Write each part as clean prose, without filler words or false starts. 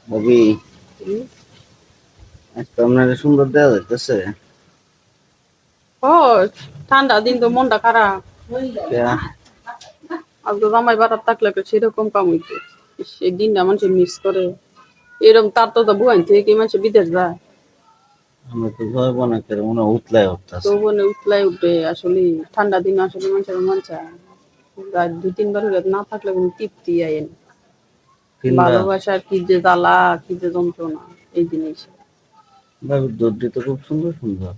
ববি হুম। আজকে আপনার সুন্দর দেওয়া যাইতেছে। ও ঠান্ডা দিন তো মনটা খারাপ। আর তো জামাই বাড়ার থাকলে তো সেরকম কাম হইতো। সেই দিনটা মানুষ মিস করে। এরকম তার তো বুয়াইন থেকে কি মানুষ বিদেশ যায়। আমরা তো ভয় বনা করে মনে উতলায় তো উঠতেছে। মনে উতলাই উঠে আসলে ঠান্ডা দিন আসলে মানুষের মন চায়। রাত ২-৩ বার হলে না থাকলে কোনো তৃপ্তি আইন। তিনবার ভালোবাসার কি যে জ্বালা কি যে যন্ত্রণা এই জিনিস। ভাবির দুধটি তো খুব সুন্দর সুন্দর।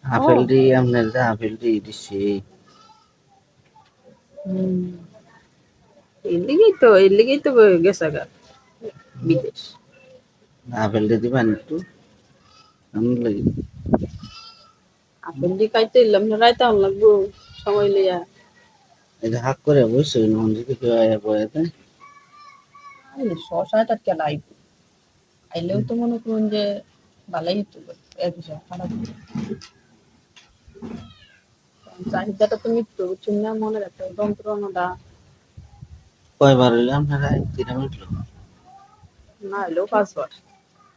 ও আপেলটি আপনার যে আপেলটি দিচ্ছি হুম। এর লিগেই তো গেছে গা বিদেশ। আপেলটি দিবেন একটু আমি লাগি। আপেল দি খাইতে এলাম না রাইতে আন লাগবো সময় লইয়া। এই যে হাক করে বসে মন যদি কেউ আয়া বয়াতে আরে শশাটা কেন আইব? আইলেও তো মনে করুন যে ভালোই হতো এক হিসাব খারাপ না। কারণ চাহিদাটা তো মৃত্যু বুঝছেন না মনের একটা যন্ত্রণাটা কয়বার হইলে আপনারা একদিনে উঠলো না হইলেও ৫ বার।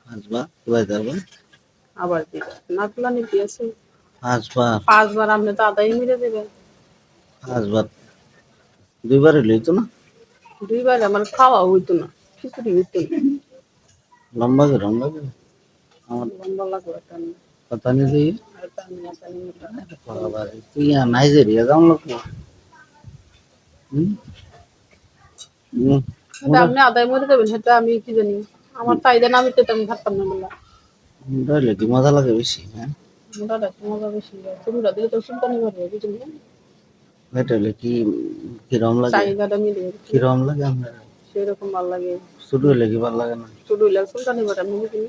পাঁচবার কয় যাবেন আবার দিবে না তুলা নীতি আছে। পাঁচবার ৫ বার আপনি তো আদায় মিলে দেবেন। পাঁচবার দুইবার হইলেই তো না ২ বার আমার খাওয়া হইতো না, খিচুড়ি হইতো না। লম্বা করে আমার লম্বা লাগবে একটা নিয়ে। কথা নিয়ে যাই একটা নিয়ে একটা নিয়ে একটা বাবার তুই নাইজেরিয়া যাও লাগবো হুম হুম সেটা আপনি আদায় মরে দেবেন সেটা আমি কি জানি। আমার চাহিদা না মিটলে তো আমি থাকতাম না বললাম। ধরলে কি মজা লাগে বেশি হ্যাঁ মোটাটা একটু মজা বেশি হয় চুলটা দিলে তো চুলকানি করবে বুঝলি না? এটা হলে কি কিরম লাগে চাহিদাটা মিলে কিরম লাগে আপনার সেরকম ভালো লাগে। ছোট হইলে কি ভালো লাগে না ছোট হইলে চুলকানি করে আমি বুঝলি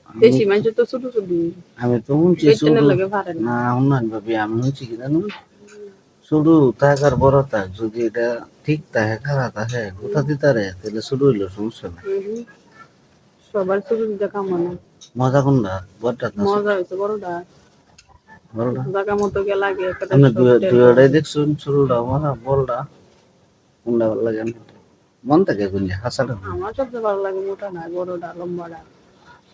আমি বেশি মানুষের তো ছোট ছোট আমি তো শুনছি পেটেনের শুধু লাগে পারে না। না উন্নয়ন ভাবি আমি শুনছি কি জানো শুধু থাক আর বড় থাক যদি এটা ঠিক থাকে খারাপ থাকে কোথা দিতে রে তাহলে শুরু হইলো সমস্যা নাই হুম। সবার ছোট দেখা মানে মজা কোনটা বড়টা না ছোট মজা হয়েছে বড়টা বড়টা জায়গা মতো গে লাগে একটা আপনি সব টের পাওয়া দুইটাই যায়। দেখছেন ছোটটা মজা বড়টা কোনটা ভালো লাগে না মন থেকে গুঞ্জে হাসাটা আমার সবচেয়ে ভালো লাগে মোটা না বড়টা লম্বাটা।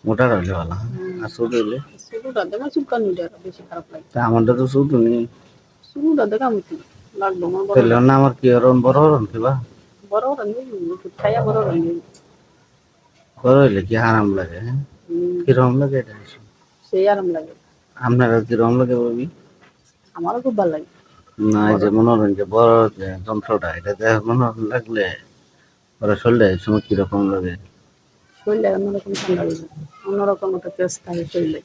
মোটা হইলে ভালো হয়। হুম। আর ছোট হইলে ছোটটা দেখা চুলকানিটা বেশি খারাপ লাগে। তা আমারটা তো ছোট নেই ছোটটা দেখা মতো লাগলো আমার তাহলে বড়টা। না আমার কি ওরম বড় হরম কিবা বড়টা নেই ওষুধ খাইয়া বড়টা নেই। বড় হইলে কি আরাম লাগে হ্যাঁ কিরম লাগে এটা সেই আরাম লাগে। আপনারা কিরম লাগে ভাবি আমারও খুব ভালো লাগে না এই যে বড়টা। মনোরঞ্জন যে বড় যে যন্ত্রটা এটা দেখ মনোরঞ্জন লাগলে ওরা শরীরে এই সময় কিরকম লাগে শরীরে অন্যরকম ঠান্ডা লাগে অন্যরকম একটা টেস্ট থাকে শরীরে।